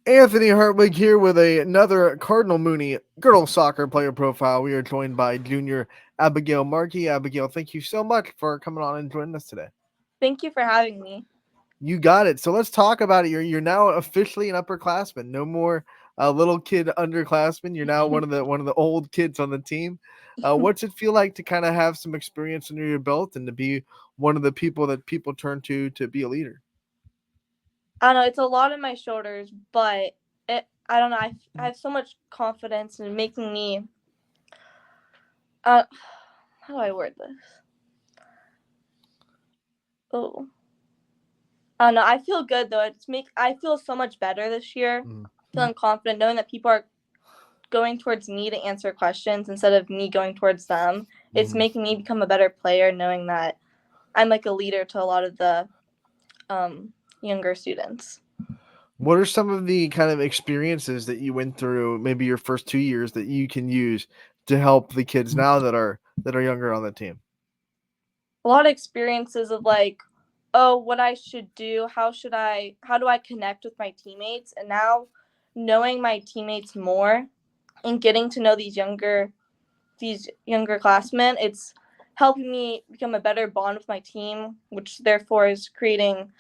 Anthony Hartwig here with another Cardinal Mooney girls soccer player profile. We are joined by junior Abigail Markey. Abigail, thank you so much for coming on and joining us today. Thank you for having me. You got it. So let's talk about it. You're now officially an upperclassman. No more little kid underclassman. You're now one of the old kids on the team. What's it feel like to kind of have some experience under your belt and to be one of the people that people turn to be a leader? I don't know, it's a lot on my shoulders, but I don't know, I have so much confidence in making me, uh, how do I word this? Oh, I don't know, I feel good though. I feel so much better this year, Mm. feeling confident, knowing that people are going towards me to answer questions instead of me going towards them. It's Mhm. making me become a better player, knowing that I'm like a leader to a lot of the younger students. What are some of the kind of experiences that you went through, maybe your first 2 years, that you can use to help the kids now that are younger on the team? A lot of experiences of like, oh, what I should do, how do I connect with my teammates? And now knowing my teammates more and getting to know these younger classmen, it's helping me become a better bond with my team, which therefore is creating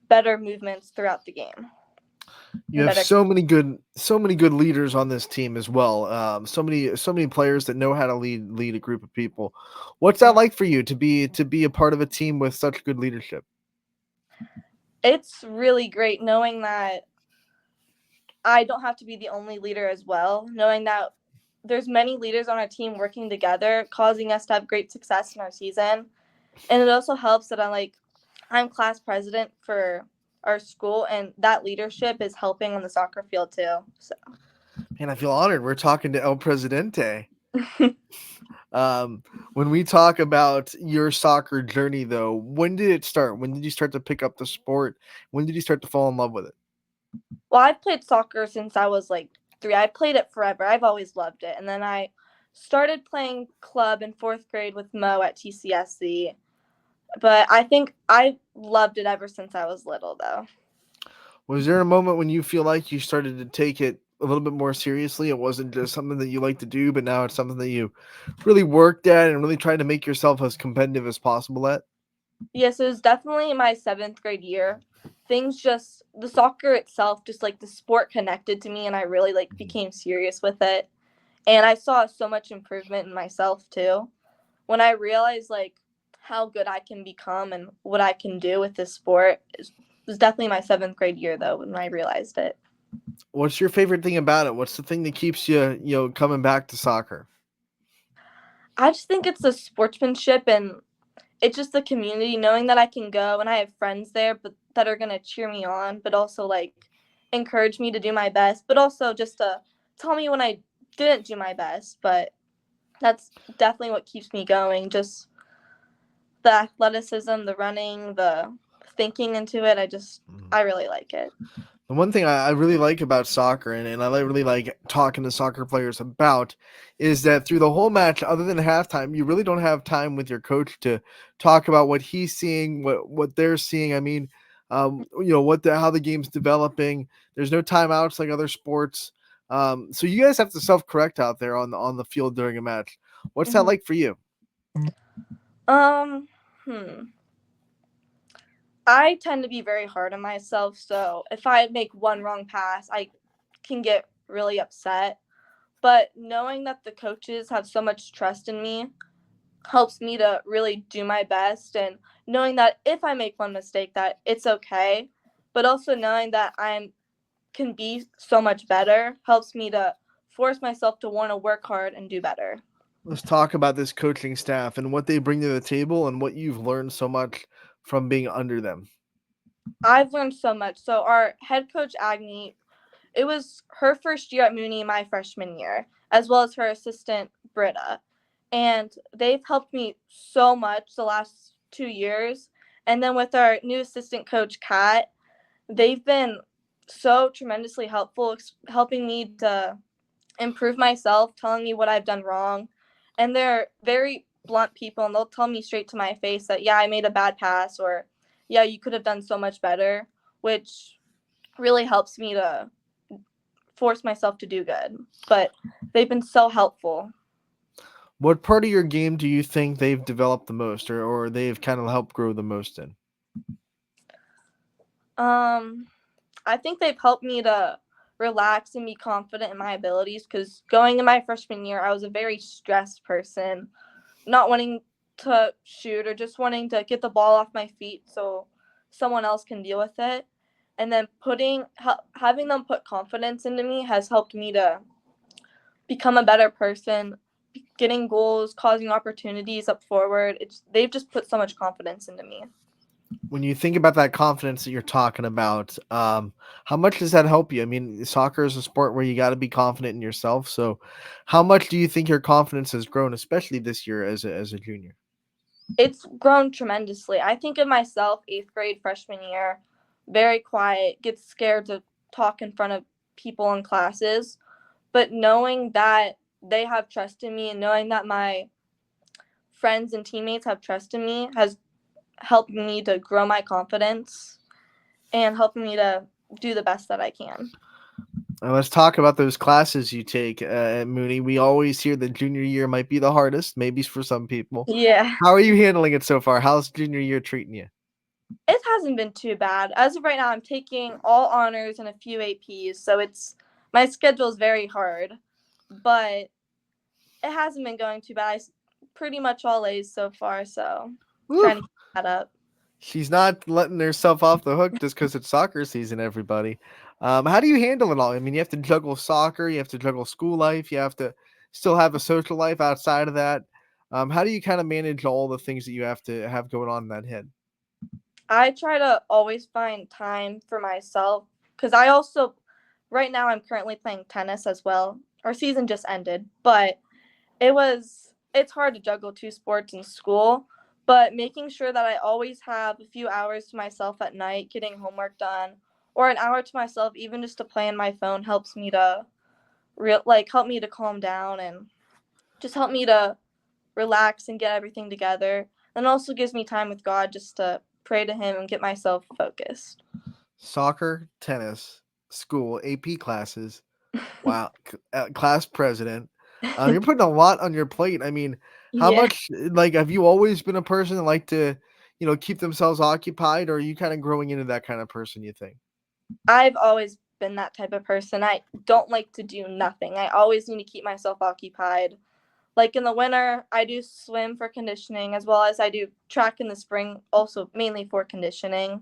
better movements throughout the game You and have better. so many good leaders on this team as well. So many players that know how to lead a group of people. What's that like for you to be a part of a team with such good leadership? It's really great knowing that I don't have to be the only leader as well, knowing that there's many leaders on our team working together, causing us to have great success in our season. And it also helps that I'm class president for our school, and that leadership is helping on the soccer field too. So Man, I feel honored. We're talking to El Presidente. Um, when we talk about your soccer journey, though, when did it start? When did you start to pick up the sport? When did you start to fall in love with it? well, I've played soccer since I was like 3. I played it forever. I've always loved it. And then I started playing club in 4th grade with Mo at TCSC. But I think I loved it ever since I was little though. Was there a moment when you feel like you started to take it a little bit more seriously? It wasn't just something that you like to do, but now it's something that you really worked at and really tried to make yourself as competitive as possible at? Yes, it was definitely my 7th grade year. The soccer itself, just like the sport connected to me, and I really like became serious with it. And I saw so much improvement in myself too. When I realized like how good I can become and what I can do with this sport, it was definitely my 7th grade year though when I realized it. What's your favorite thing about it? What's the thing that keeps you coming back to soccer? I just think it's the sportsmanship and it's just the community knowing that I can go and I have friends there but that are going to cheer me on but also like encourage me to do my best but also just to tell me when I didn't do my best, but that's definitely what keeps me going, just the athleticism, the running, the thinking into it. I really like it. The one thing I really like about soccer, and really like talking to soccer players about, is that through the whole match, other than halftime, you really don't have time with your coach to talk about what he's seeing, what they're seeing. I mean, how the game's developing. There's no timeouts like other sports. So you guys have to self correct out there on the field during a match. What's that hmm like for you? um hmm I tend to be very hard on myself, so if I make one wrong pass I can get really upset. But knowing that the coaches have so much trust in me helps me to really do my best, and knowing that if I make one mistake that it's okay, but also knowing that I can be so much better helps me to force myself to want to work hard and do better. Let's talk about this coaching staff and what they bring to the table and what you've learned so much from being under them. I've learned so much. So our head coach Agni, it was her first year at Mooney my freshman year, as well as her assistant Britta. And they've helped me so much the last 2 years. And then with our new assistant coach Kat, they've been so tremendously helpful, helping me to improve myself, telling me what I've done wrong. And they're very blunt people, and they'll tell me straight to my face that, yeah, I made a bad pass, or yeah, you could have done so much better, which really helps me to force myself to do good. But they've been so helpful. What part of your game do you think they've developed the most, or they've kind of helped grow the most in? Um, I think they've helped me to relax and be confident in my abilities because going in my freshman year, I was a very stressed person, not wanting to shoot or just wanting to get the ball off my feet so someone else can deal with it. And then having them put confidence into me has helped me to become a better person, getting goals, causing opportunities up forward. They've just put so much confidence into me. When you think about that confidence that you're talking about, how much does that help you? I mean, soccer is a sport where you got to be confident in yourself. So, how much do you think your confidence has grown, especially this year as a junior? It's grown tremendously. I think of myself 8th grade freshman year, very quiet, gets scared to talk in front of people in classes, but knowing that they have trust in me and knowing that my friends and teammates have trust in me has helped me to grow my confidence and helped me to do the best that I can. Let's talk about those classes you take at Mooney. We always hear that junior year might be the hardest, maybe for some people. Yeah, How are you handling it so far? How's junior year treating you? it hasn't been too bad. As of right now, I'm taking all honors and a few APs, so my schedule is very hard, but it hasn't been going too bad. Pretty much all A's so far, so Woo! trying to keep that up. She's not letting herself off the hook just because it's soccer season, everybody. How do you handle it all? I mean, you have to juggle soccer, you have to juggle school life, you have to still have a social life outside of that. How do you kind of manage all the things that you have to have going on in that head? I try to always find time for myself because I also, right now, I'm currently playing tennis as well. Our season just ended, but it's hard to juggle two sports in school. But making sure that I always have a few hours to myself at night, getting homework done, or an hour to myself, even just to play on my phone, helps me to help me to calm down and just help me to relax and get everything together. And also gives me time with God just to pray to Him and get myself focused. Soccer, tennis, school, AP classes. Wow, class president. You're putting a lot on your plate. I mean, how Yeah. much like have you always been a person that like to, keep themselves occupied, or are you kind of growing into that kind of person, you think? I've always been that type of person. I don't like to do nothing. I always need to keep myself occupied. Like in the winter, I do swim for conditioning as well as I do track in the spring, also mainly for conditioning.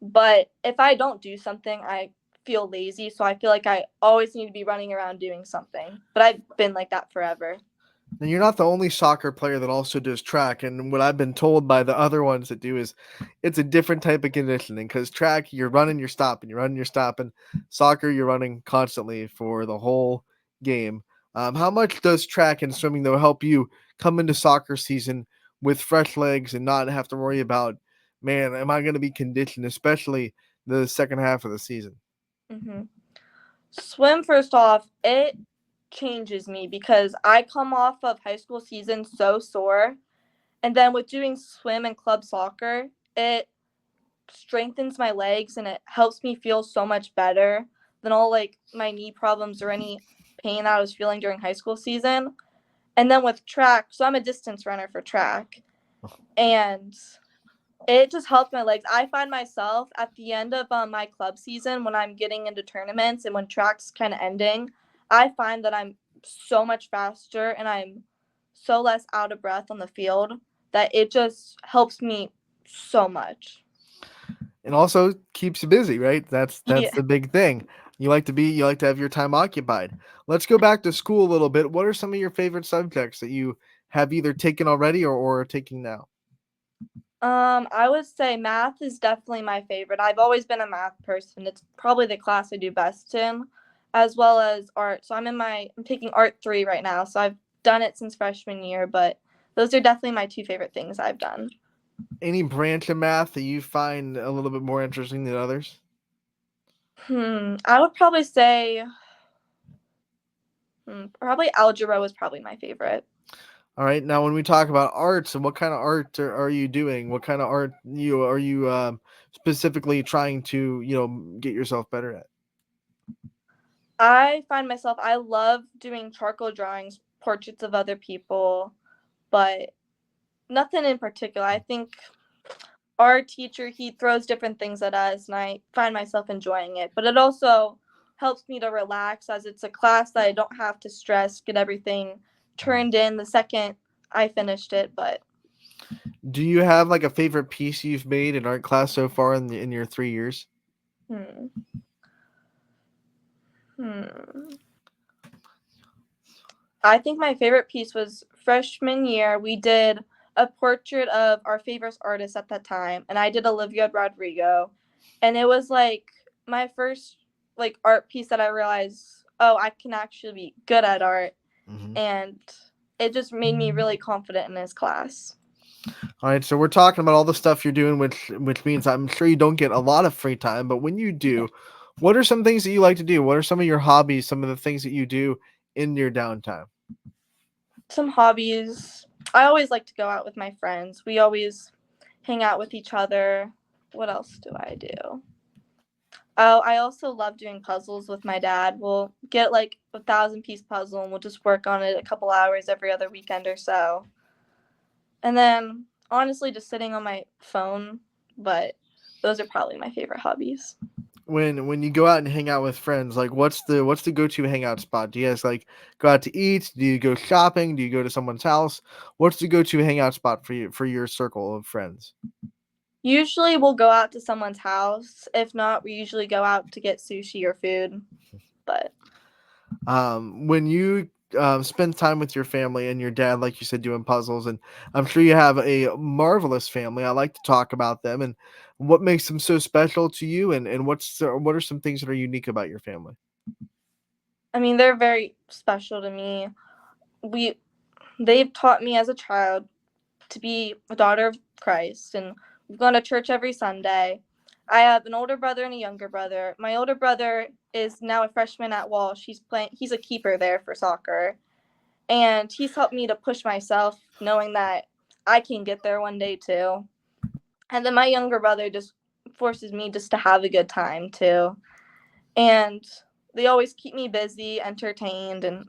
But if I don't do something, I feel lazy. So I feel like I always need to be running around doing something. But I've been like that forever. And you're not the only soccer player that also does track. And what I've been told by the other ones that do is it's a different type of conditioning because track, you're running, you're stopping, you're running, you're stopping. Soccer, you're running constantly for the whole game. How much does track and swimming, though, help you come into soccer season with fresh legs and not have to worry about, man, am I going to be conditioned, especially the second half of the season? hmm Swim, first off, it changes me because I come off of high school season so sore. And then with doing swim and club soccer, it strengthens my legs and it helps me feel so much better than all like my knee problems or any pain that I was feeling during high school season. And then with track, so I'm a distance runner for track, and it just helped my legs. I find myself at the end of my club season when I'm getting into tournaments and when track's kind of ending, I find that I'm so much faster and I'm so less out of breath on the field that it just helps me so much. And also keeps you busy, right? That's Yeah. the big thing. You like to have your time occupied. Let's go back to school a little bit. What are some of your favorite subjects that you have either taken already or are taking now? I would say math is definitely my favorite. I've always been a math person. It's probably the class I do best in, as well as art. So I'm taking art 3 right now. So I've done it since freshman year, but those are definitely my two favorite things I've done. Any branch of math that you find a little bit more interesting than others? I would probably say probably algebra was probably my favorite. All right. Now, when we talk about arts and what kind of art are you doing? What kind of art specifically trying to get yourself better at? I find myself, I love doing charcoal drawings, portraits of other people, but nothing in particular. I think our teacher, he throws different things at us, and I find myself enjoying it. But it also helps me to relax, as it's a class that I don't have to stress, get everything turned in the second I finished it. But Do you have like a favorite piece you've made in art class so far in your 3 years? hmm, hmm. I think my favorite piece was freshman year. We did a portrait of our favorite artist at that time, and I did Olivia Rodrigo. And it was like my first like art piece that I realized, oh, I can actually be good at art, Hmm. and it just made me really confident in this class. All right, so we're talking about all the stuff you're doing, which means I'm sure you don't get a lot of free time, but when you do, what are some things that you like to do? What are some of your hobbies? Some of the things that you do in your downtime? Some hobbies. I always like to go out with my friends. We always hang out with each other. What else do I do? Oh, I also love doing puzzles with my dad. We'll get like 1,000 piece puzzle and we'll just work on it a couple hours every other weekend or so. And then honestly, just sitting on my phone. But those are probably my favorite hobbies. When you go out and hang out with friends, like what's the go-to hangout spot? Do you guys like go out to eat? Do you go shopping? Do you go to someone's house? What's the go-to hangout spot for your circle of friends? Usually we'll go out to someone's house. If not, we usually go out to get sushi or food. But When you spend time with your family and your dad, like you said, doing puzzles, and I'm sure you have a marvelous family. I like to talk about them and what makes them so special to you, and what are some things that are unique about your family? I mean, they're very special to me. We they've taught me as a child to be a daughter of Christ, and we've gone to church every Sunday. I have an older brother and a younger brother. My older brother is now a freshman at Walsh. He's a keeper there for soccer. And he's helped me to push myself, knowing that I can get there one day too. And then my younger brother just forces me just to have a good time too. And they always keep me busy, entertained, and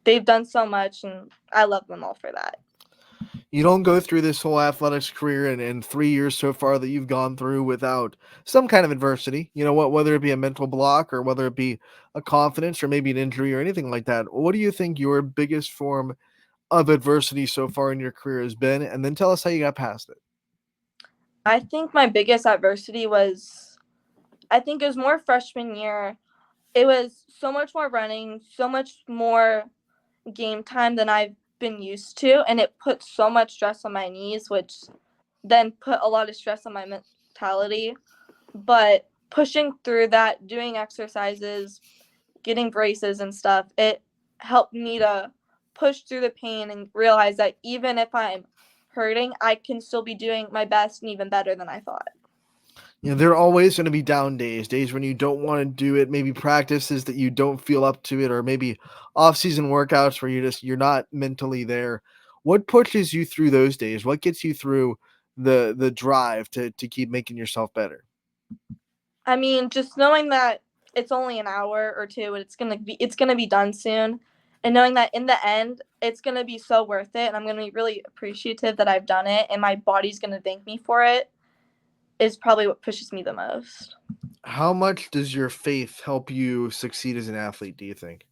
they've done so much, and I love them all for that. You don't go through this whole athletics career and 3 years so far that you've gone through without some kind of adversity. You know what, whether it be a mental block or whether it be a confidence or maybe an injury or anything like that. What do you think your biggest form of adversity so far in your career has been? And then tell us how you got past it. I think my biggest adversity was, I think it was more freshman year. It was so much more running, so much more game time than I've been used to, and it put so much stress on my knees, which then put a lot of stress on my mentality. But pushing through that, doing exercises, getting braces and stuff, it helped me to push through the pain and realize that even if I'm hurting, I can still be doing my best and even better than I thought. You know, there are always going to be down days, days when you don't want to do it, maybe practices that you don't feel up to it, or maybe off-season workouts where you're not mentally there. What pushes you through those days? What gets you through the drive to keep making yourself better? I mean, just knowing that it's only an hour or two and it's gonna be done soon, and knowing that in the end it's gonna be so worth it, and I'm gonna be really appreciative that I've done it, and my body's gonna thank me for it, is probably what pushes me the most. How much does your faith help you succeed as an athlete, do you think?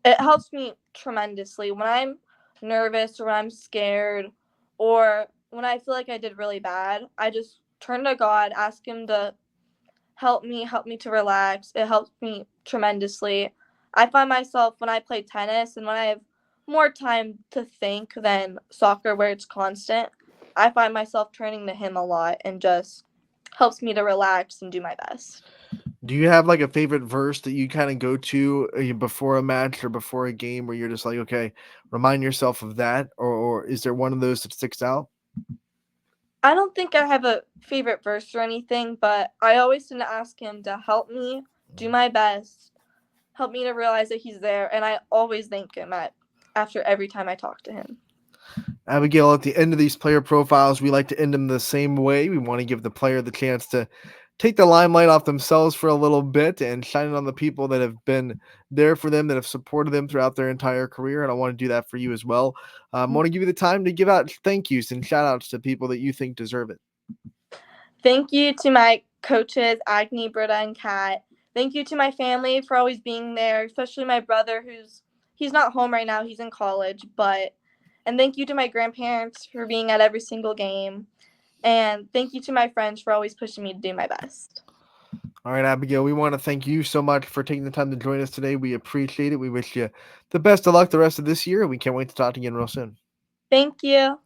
It helps me tremendously when I'm nervous or when I'm scared or when I feel like I did really bad. I just turn to God, ask Him to help me to relax. It helps me tremendously. I find myself when I play tennis and when I have more time to think than soccer where it's constant, I find myself turning to him a lot and just helps me to relax and do my best. Do you have like a favorite verse that you kind of go to before a match or before a game where you're just like, okay, remind yourself of that, or is there one of those that sticks out? I don't think I have a favorite verse or anything, but I always tend to ask him to help me do my best, help me to realize that he's there, and I always thank him after every time I talk to him. Abigail, at the end of these player profiles, we like to end them the same way. We want to give the player the chance to take the limelight off themselves for a little bit and shine it on the people that have been there for them, that have supported them throughout their entire career. And I want to do that for you as well. I want to give you the time to give out thank yous and shout outs to people that you think deserve it. Thank you to my coaches, Agni, Britta, and Kat. Thank you to my family for always being there, especially my brother he's not home right now, he's in college, and thank you to my grandparents for being at every single game. And thank you to my friends for always pushing me to do my best. All right, Abigail, we want to thank you so much for taking the time to join us today. We appreciate it. We wish you the best of luck the rest of this year, and we can't wait to talk to you again real soon. Thank you.